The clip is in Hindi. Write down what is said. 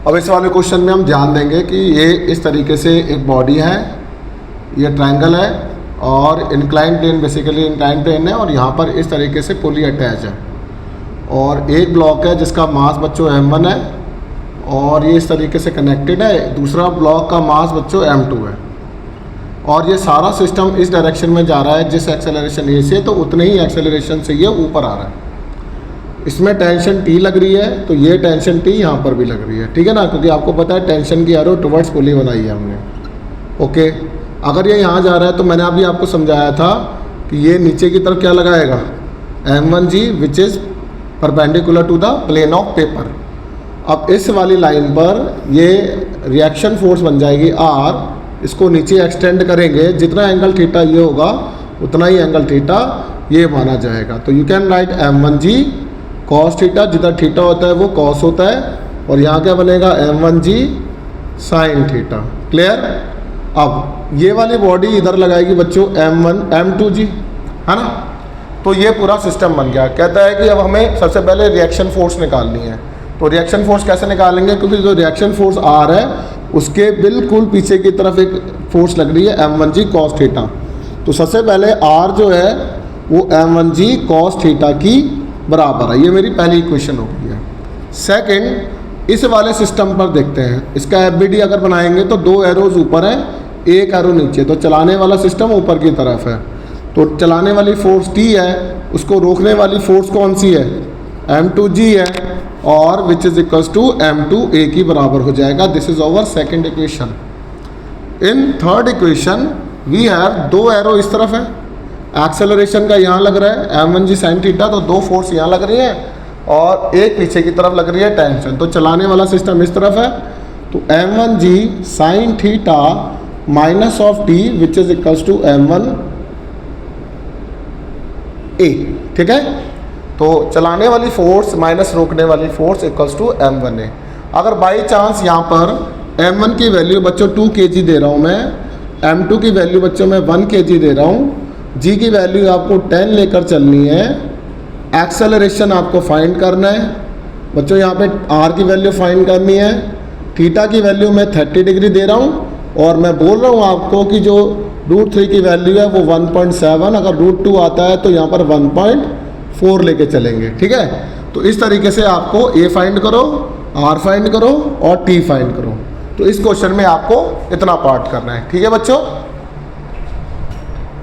अब इस वाले क्वेश्चन में हम ध्यान देंगे कि ये इस तरीके से एक बॉडी है, ये ट्रायंगल है और incline plane, basically incline plane है और यहाँ पर इस तरीके से पुली अटैच है और एक ब्लॉक है जिसका मास बच्चों m1 है और ये इस तरीके से कनेक्टेड है। दूसरा ब्लॉक का मास बच्चों m2 है और ये सारा सिस्टम इस डायरेक्शन में जा रहा है जिस एक्सेलरेशन ए से, तो उतने ही एक्सेलरेशन से ये ऊपर आ रहा है। इसमें टेंशन T लग रही है तो ये टेंशन T यहाँ पर भी लग रही है, ठीक है ना, क्योंकि आपको पता है टेंशन की एरो टुवर्ड्स पुली बनाई है हमने। ओके, अगर ये यहाँ जा रहा है तो मैंने अभी आपको समझाया था कि ये नीचे की तरफ क्या लगाएगा, m1g which is perpendicular to the plane of paper. अब इस वाली लाइन पर ये रिएक्शन फोर्स बन जाएगी R, इसको नीचे एक्सटेंड करेंगे, जितना एंगल थीटा ये होगा उतना ही एंगल थीटा ये माना जाएगा। तो you can write m1g cos theta, जितना थीटा होता है वो cos होता है और यहाँ क्या बनेगा m1g sin थीटा। क्लियर। अब ये वाली बॉडी इधर लगाएगी बच्चों m2g, है ना। तो ये पूरा सिस्टम बन गया। कहता है कि अब हमें सबसे पहले रिएक्शन फोर्स निकालनी है। तो रिएक्शन फोर्स कैसे निकालेंगे, क्योंकि जो रिएक्शन फोर्स R है उसके बिल्कुल पीछे की तरफ एक फोर्स लग रही है m1g cos थीटा। तो सबसे पहले R जो है वो m1g cos थीटा की बराबर है। ये मेरी पहली इक्वेशन हो गई है। सेकंड, इस वाले सिस्टम पर देखते हैं। इसका FBD अगर बनाएंगे तो दो एरोज ऊपर है, एक एरो नीचे, तो चलाने वाला सिस्टम ऊपर की तरफ है। तो चलाने वाली फोर्स T है, उसको रोकने वाली फोर्स कौन सी है, m2g है और विच इज इक्वल्स टू m2a की बराबर हो जाएगा। This is our second equation. In third equation we have दो एरो इस तरफ है, एक्सेलरेशन का यहाँ लग रहा है m1g sin थीटा, तो दो फोर्स यहाँ लग रही है और एक पीछे की तरफ लग रही है टेंशन। तो चलाने वाला सिस्टम इस तरफ है, तो m1g sin theta minus of t which is equals to m1a, ठीक है। तो चलाने वाली फोर्स माइनस रोकने वाली फोर्स इक्वल्स टू m1a। अगर बाई चांस यहाँ पर m1 की वैल्यू बच्चों 2 kg दे रहा हूँ मैं, m2 की वैल्यू बच्चों मैं 1 kg दे रहा हूँ, g की वैल्यू आपको 10 लेकर चलनी है, एक्सेलरेशन आपको फाइंड करना है बच्चों, यहाँ पे r की वैल्यू फाइंड करनी है, थीटा की वैल्यू मैं 30 डिग्री दे रहा हूँ और मैं बोल रहा हूँ आपको कि जो √3 की वैल्यू है वो 1.7, अगर √2 आता है तो यहाँ पर 1.4 लेके चलेंगे, ठीक है। तो इस तरीके से आपको a फाइंड करो, r फाइंड करो और t फाइंड करो। तो इस क्वेश्चन में आपको इतना पार्ट करना है, ठीक है बच्चों।